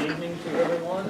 Good evening to everyone.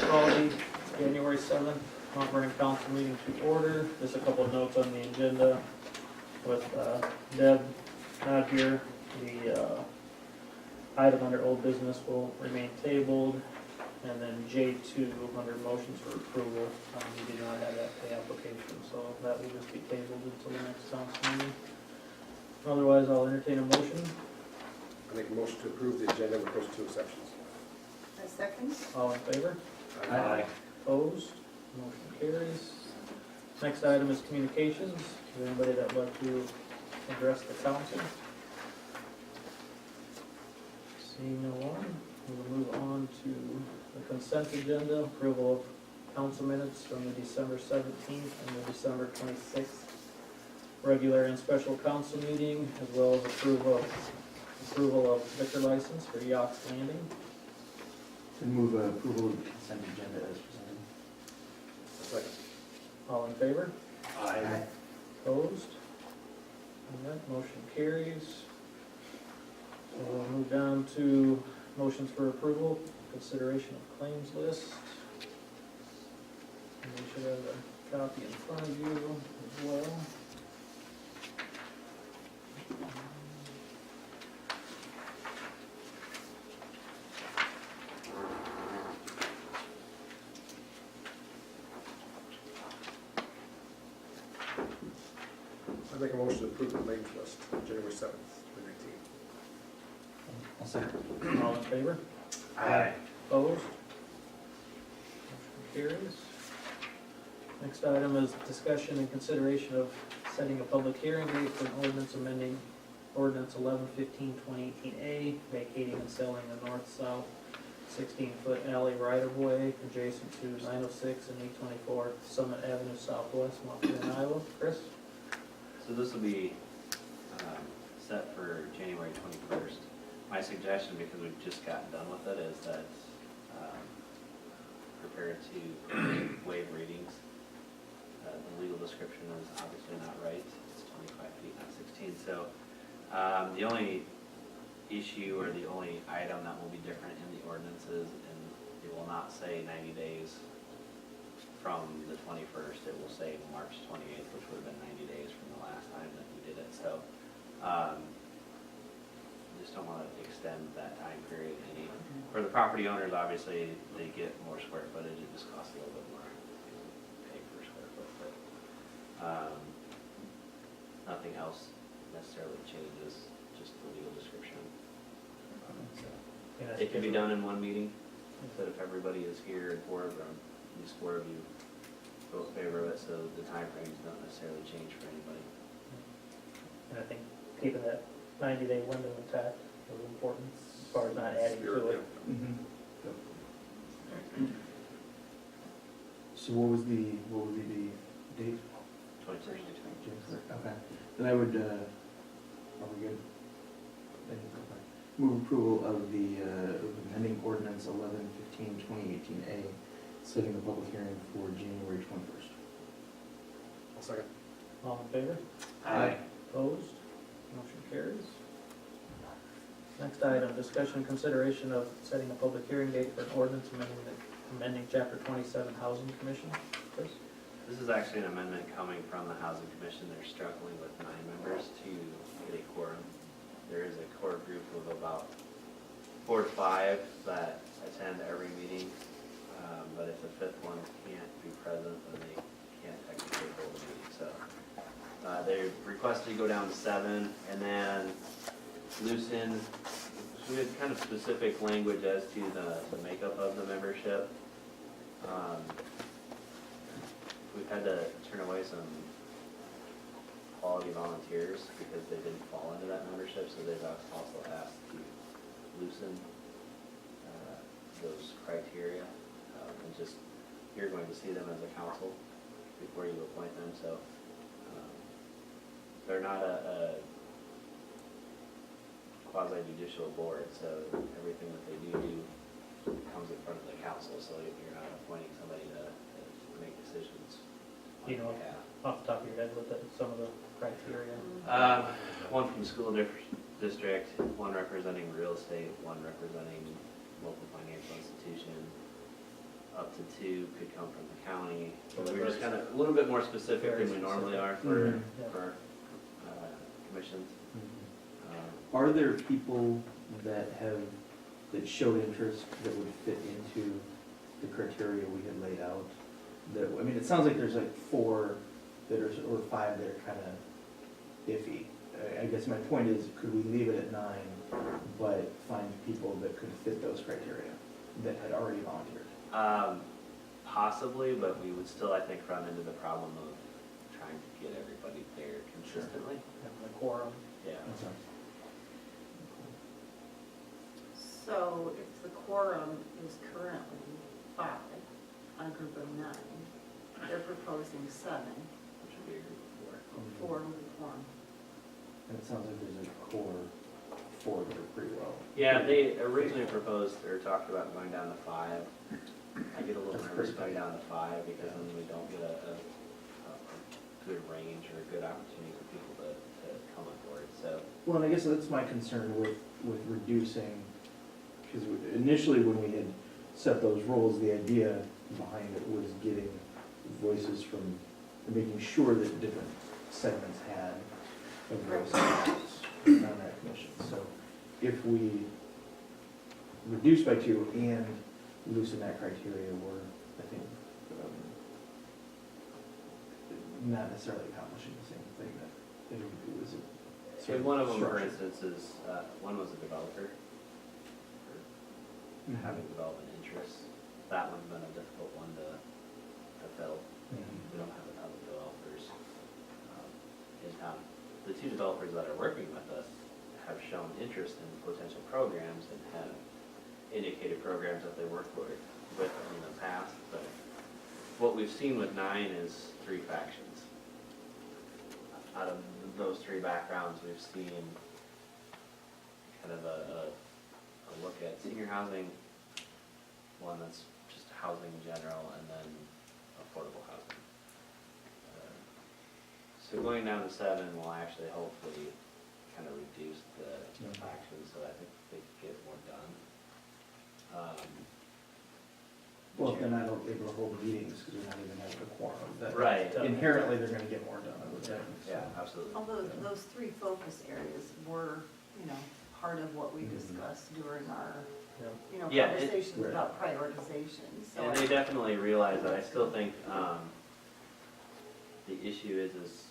Call the January 7th Mount Vernon Council meeting to order. Just a couple of notes on the agenda. With Deb not here, the item under old business will remain tabled. And then J2 under motions for approval, we do not have that pay application, so that will just be tabled until the next council meeting. Otherwise, I'll entertain a motion. I make a motion to approve the agenda with those two exceptions. A second? All in favor? Aye. Opposed? Motion carries. Next item is communications. Is there anybody that would like to address the council? Seeing no one, we'll move on to the consent agenda, approval of council minutes from the December 17th and the December 26th regular and special council meeting, as well as approval of liquor license for Yachts Landing. And move approval of the consent agenda as presented. Second. All in favor? Aye. Opposed? All right, motion carries. So we'll move down to motions for approval, consideration of claims list. And you should have a copy in front of you as well. I make a motion to approve the claims list, January 7th, 2019. I'll second. All in favor? Aye. Opposed? Motion carries. Next item is discussion and consideration of setting a public hearing date for an ordinance amending ordinance 1115-2018A, vacating and selling the north-south 16-foot alley right-of-way adjacent to 906 and 824 Summit Avenue Southwest, Mount Vernon, Iowa. Chris? So this will be set for January 21st. My suggestion, because we've just gotten done with it, is that prepare to waive readings. The legal description is obviously not right. It's 25 feet, not 16. So the only issue or the only item that will be different in the ordinances, and it will not say 90 days from the 21st. It will say March 28th, which would have been 90 days from the last time that we did it. So just don't want to extend that time period any. For the property owners, obviously, they get more square footage. It just costs a little bit more to pay per square foot. But nothing else necessarily changes, just the legal description. So it can be done in one meeting, but if everybody is here and four of them, at least four of you vote in favor of it, so the time frames don't necessarily change for anybody. And I think keeping that 90-day window intact is important as far as not adding to it. So what would be the date? 21st. Okay. Then I would, are we good? Okay. Move approval of the amending ordinance 1115-2018A, setting the public hearing for January 21st. I'll second. All in favor? Aye. Opposed? Motion carries. Next item, discussion and consideration of setting a public hearing date for an ordinance amending Chapter 27 Housing Commission. Chris? This is actually an amendment coming from the Housing Commission. They're struggling with 9 members to get a quorum. There is a core group of about 4 to 5 that attend every meeting, but if the 5th one can't be present, then they can't technically hold a meeting. So they requested to go down to 7 and then loosen. So we had kind of specific language as to the makeup of the membership. We've had to turn away some quality volunteers because they didn't fall into that membership, so they've also asked to loosen those criteria. And just, you're going to see them as a council before you appoint them, so they're not a quasi-judicial board, so everything that they do comes in front of the council, so you're not appointing somebody to make decisions on You know, behalf. off the top of your head, what some of the criteria? One from the school district, one representing real estate, one representing local financial institution. Up to 2 could come from the county. So we're just kind of a little bit more specific than we normally are for, Mhm. for commissions. Are there people that showed interest that would fit into the criteria we had laid out? That, I mean, it sounds like there's like 4 that are, or 5 that are kind of iffy. I guess my point is, could we leave it at 9, but find people that could fit those criteria that had already volunteered? Possibly, but we would still, I think, run into the problem of trying to get everybody there consistently. Having a quorum. Yeah. Okay. So if the quorum is currently 5 on a group of 9, they're proposing 7, Which would be a group of 4. 4 would be quorum. And it sounds like there's a core 4 that are pretty well. Yeah, they originally proposed or talked about going down to 5. I get a little That's nervous pretty going down to 5 because then we don't get a good range or a good opportunity for people to come on board, so. Well, and I guess that's my concern with reducing, because initially when we had set those rules, the idea behind it was getting voices from, making sure that different segments had a voice on that commission. So if we reduce by 2 and loosen that criteria, we're, I think, not necessarily accomplishing the same thing that it was. So one of them, for structure. instance, is, one was a developer, or having development interests. That one's been a difficult one to fill. We don't have a ton of developers in town. The 2 developers that are working with us have shown interest in potential programs and have indicated programs that they work with in the past, but what we've seen with 9 is 3 factions. Out of those 3 backgrounds, we've seen kind of a look at senior housing, one that's just housing in general, and then affordable housing. So going down to 7 will actually hopefully kind of reduce the factions, so I think they can get more done. Well, then I don't be able to hold meetings because we're not even having a quorum. That- Right. Inherently, they're gonna get more done, I would think. so. Yeah, absolutely. Although those 3 focus areas were, part of what we discussed during our, Yeah. Yeah, conversations Right. about prioritization, so. And they definitely realize that. I still think the issue is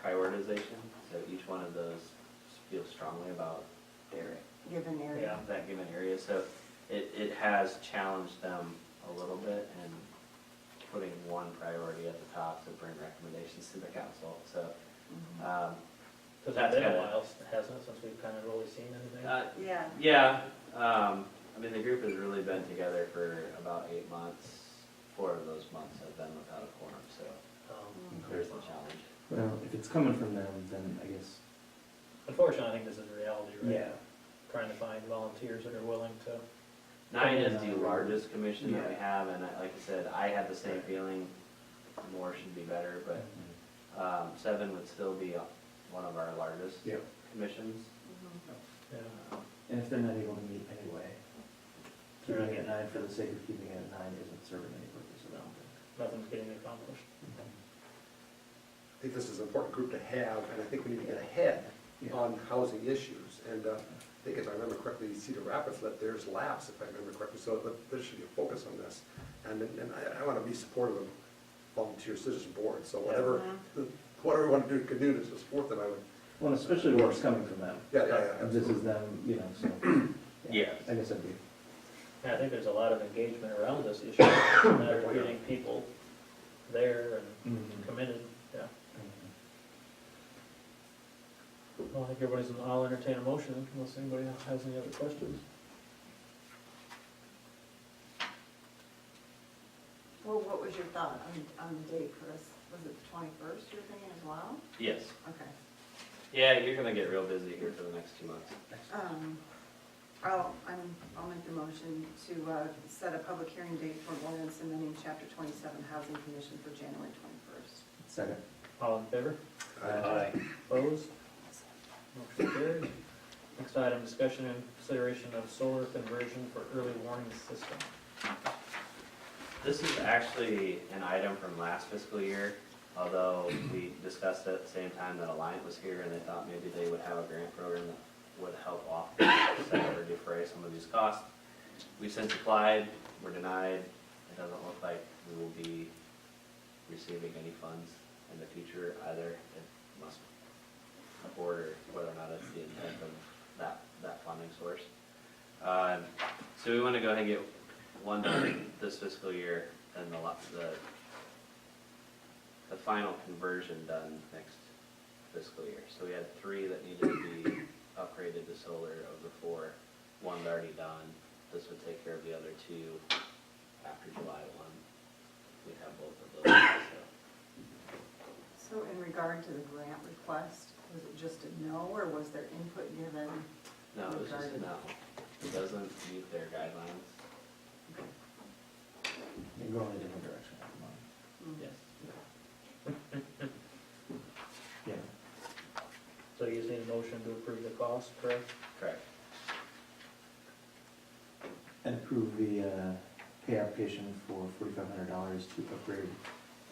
prioritization. So each one of those feels strongly about Their given area. that given area. So it has challenged them a little bit in putting one priority at the top to bring recommendations to the council. So Mhm. Because it's been a while, hasn't it, since we've kind of really seen anything? Yeah. yeah, I mean, the group has really been together for about 8 months. 4 of those months have been without a quorum, so there's the challenge. Well, if it's coming from them, then I guess, Unfortunately, I think this is reality, right? yeah. Trying to find volunteers that are willing to. 9 is the largest commission that we have, and like I said, I had the same feeling, more should be better, but 7 would still be one of our largest Yep. commissions. Mhm. Yeah. And if they're not able to meet anyway, They're not keeping it getting- at 9 for the sake of keeping it at 9 isn't serving any purpose at all. Nothing's getting accomplished. I think this is an important group to have, and I think we need to get ahead Yeah. on housing issues. And I think if I remember correctly, Cedar Rapids let theirs lapse, if I remember correctly, so there should be a focus on this. And I want to be supportive of volunteer citizen boards, so whatever we want to do, can do to support them, I would, Well, and especially when it's coming from them. yeah, And this is absolutely. them, so. Yeah. I guess I'd be, Yeah, I think there's a lot of engagement around this issue, it's a matter of getting people there and committed, yeah. Well, I think everybody's, I'll entertain a motion unless anybody has any other questions. Well, what was your thought on the date, Chris? Was it the 21st you're thinking as well? Yes. Okay. Yeah, you're gonna get real busy here for the next 2 months. I'll make the motion to set a public hearing date for ordinance amending chapter 27 Housing Commission for January 21st. second. All in favor? Aye. Opposed? Motion carries. Next item, discussion and consideration of solar conversion for early warning system. This is actually an item from last fiscal year, although we discussed at the same time that Alliant was here and they thought maybe they would have a grant program that would help offset or defray some of these costs. We since applied, we're denied. It doesn't look like we will be receiving any funds in the future either. It must order whether or not it's the intent of that funding source. So we want to go ahead and get one done this fiscal year, and the final conversion done next fiscal year. So we had 3 that needed to be upgraded to solar of the 4. One's already done. This would take care of the other 2 after July 1. We'd have both of those. So in regard to the grant request, was it just a no, or was there input given? No, it was just a no. It doesn't meet their guidelines. They go in a different direction. Mm. Yes. Yeah. So you just need a motion to approve the cost, correct? Correct. And approve the pay application for $4,500 to upgrade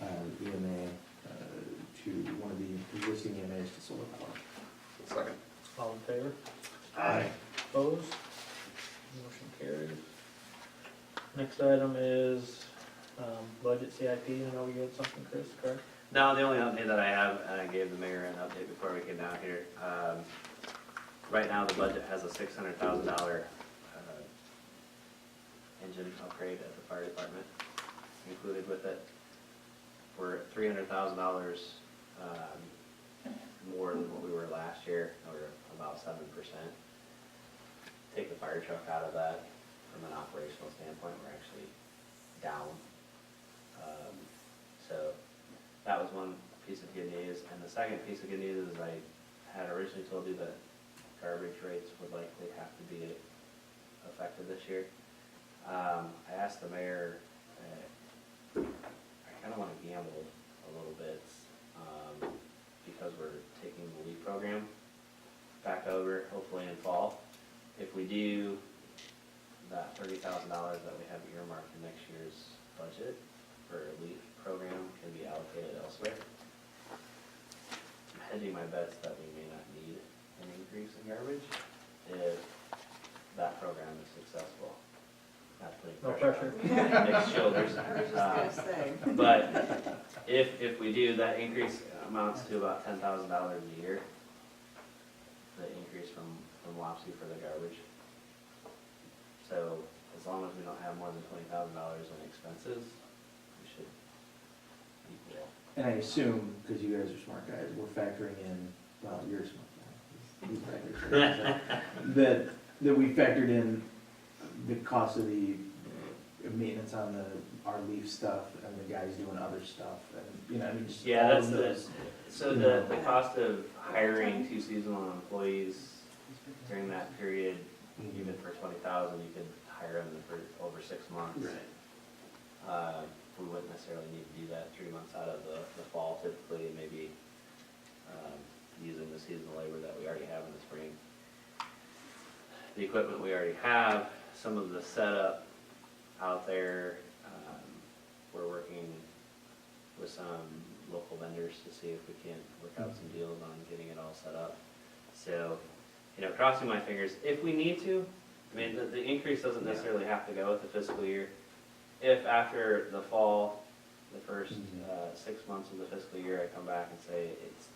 EMA to one of the existing EMAs to solar power. Second. All in favor? Aye. Opposed? Motion carries. Next item is budget CIP. I know you had something, Chris, correct? No, the only update that I have, and I gave the mayor an update before we came down here. Right now, the budget has a $600,000 engine upgrade at the fire department included with it. We're at $300,000 more than what we were last year, or about 7%. Take the fire truck out of that, from an operational standpoint, we're actually down. So that was one piece of good news. And the second piece of good news is I had originally told you that garbage rates would likely have to be effective this year. I asked the mayor, I kind of want to gamble a little bit because we're taking the LEAP program back over, hopefully in fall. If we do, that $30,000 that we have earmarked in next year's budget for a LEAP program can be allocated elsewhere. I'm hedging my bets that we may not need an increase in garbage if that program is successful. Not putting No pressure pressure. on Nick's shoulders. I was just gonna say. But if we do, that increase amounts to about $10,000 a year. The increase from WAPSI for the garbage. So as long as we don't have more than $20,000 in expenses, we should equal. And I assume, because you guys are smart guys, we're factoring in, well, you're a smart guy, he's factoring in, that we factored in the cost of the maintenance on our leaf stuff and the guys doing other stuff, and, I mean, just Yeah, all that's of those. So the cost of hiring 2 seasonal employees during that period, even for $20,000, you could hire them for over 6 months. Right. We wouldn't necessarily need to do that 3 months out of the fall, typically, maybe using the seasonal labor that we already have in the spring. The equipment we already have, some of the setup out there, we're working with some local vendors to see if we can work out some deals on getting it all set up. So, crossing my fingers, if we need to, I mean, the increase doesn't necessarily have to go with the fiscal year. If after the fall, the first 6 months of the fiscal year, I come back and say it's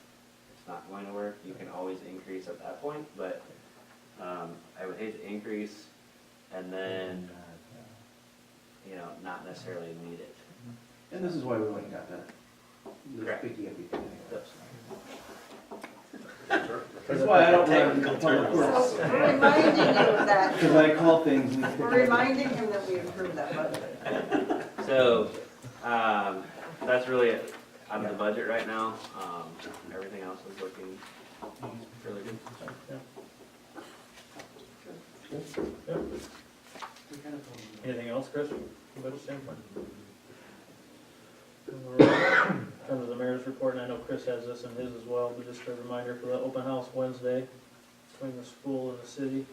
not going to work, you can always increase at that point, but I would hate to increase and then, not necessarily need it. And this is why we went and got that. Correct. Picky up beginning. Sure. That's why I don't run public works. So we're reminding you of that. Because I call things. We're reminding him that we approved that budget. So, that's really it out of the budget right now. Everything else is looking really good. Yep. Anything else, Chris, from a budget standpoint? Under the mayor's report, and I know Chris has this in his as well, but just a reminder for the open house Wednesday, between the school and the city.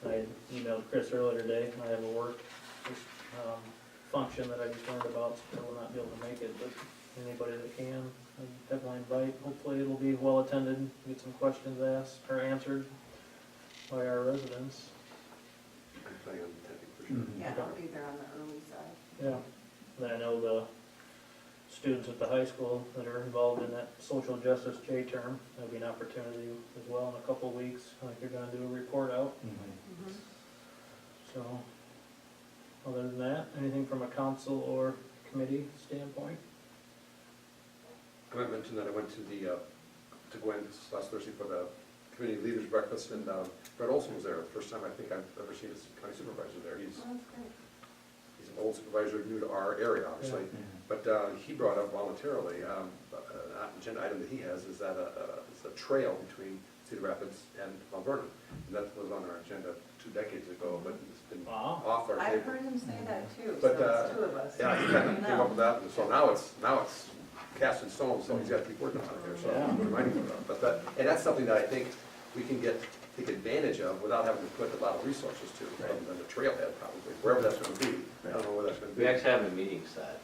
I emailed Chris earlier today, I have a work, function that I just learned about, so I will not be able to make it, but anybody that can, I definitely invite. Hopefully it'll be well attended, get some questions asked or answered by our residents. I'm planning on attending for sure. Mhm. Yeah, I'll be there on the early side. Yeah, then I know the students at the high school that are involved in that social justice J term, there'll be an opportunity as well in a couple of weeks, like you're gonna do a report out, Mhm. so. Other than that, anything from a council or committee standpoint? I might mention that I went to to Gwen last Thursday for the community leaders breakfast, and Brett Olson was there, the first time I think I've ever seen a county supervisor there. He's Oh, that's great. an old supervisor, new to our area, obviously. Mhm. But he brought up voluntarily, an agenda item that he has is that it's a trail between Cedar Rapids and Mount Vernon. And that was on our agenda 2 decades ago, but it's been Wow. off our I've table. heard him say that too, so But, it's 2 of us. Yeah, he kind of came up with that, and so now it's cast in stone, so he's got to keep working on it here, so I'm reminding him of that. But and that's something that I think we can take advantage of without having to put a lot of resources to, other than the trailhead probably, wherever that's gonna be. I don't know where that's gonna be. We actually have a meeting set,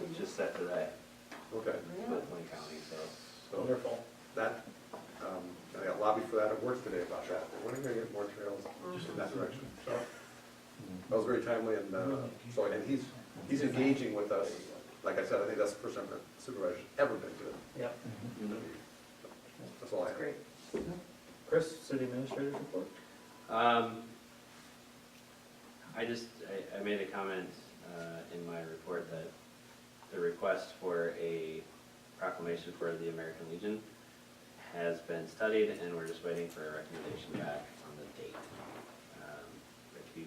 we just set today Okay, Really? with Wayne County, so. so Wonderful. that, I got lobbied for that at work today about that. When are we gonna get more trails just in that direction? So that was very timely, and so, and he's engaging with us. Like I said, I think that's the first time a supervisor's ever been to Yep. Mhm. That's all I That's have. great. Chris, city administrator's report? I made a comment in my report that the request for a proclamation for the American Legion has been studied, and we're just waiting for a recommendation back on the date. If you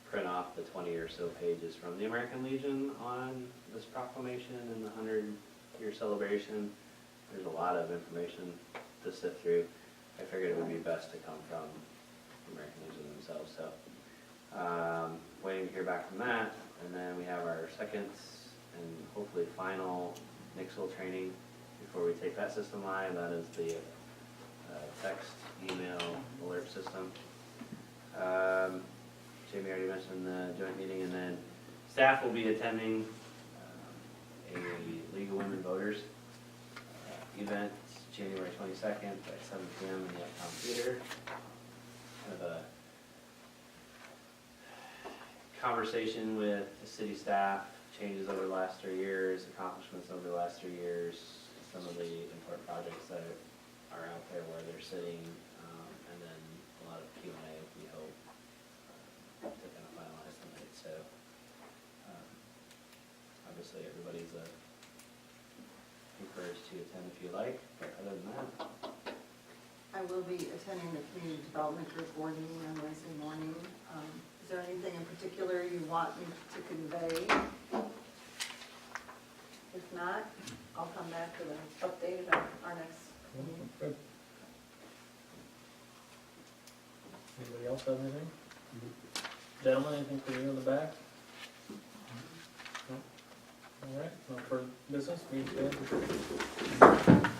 print off the 20 or so pages from the American Legion on this proclamation and the 100-year celebration, there's a lot of information to sift through. I figured it would be best to come from the American Legion themselves, so waiting to hear back from that. And then we have our second and hopefully final Nixle training before we take that system live. That is the text, email, alert system. Jamie already mentioned the joint meeting, and then staff will be attending a League of Women Voters event January 22nd at 7 p.m. in the Uptown Theater. Kind of a conversation with the city staff, changes over the last 3 years, accomplishments over the last 3 years, some of the important projects that are out there where they're sitting, and then a lot of Q&A, we hope, to kind of finalize tonight. So obviously everybody's encouraged to attend if you like, but other than that, I will be attending the community development group board meeting on Wednesday morning. Is there anything in particular you want me to convey? If not, I'll come back with an update at our next meeting. Good. Anybody else have anything? Gentlemen, anything for you in the back? No? All right, no further business, meeting adjourned.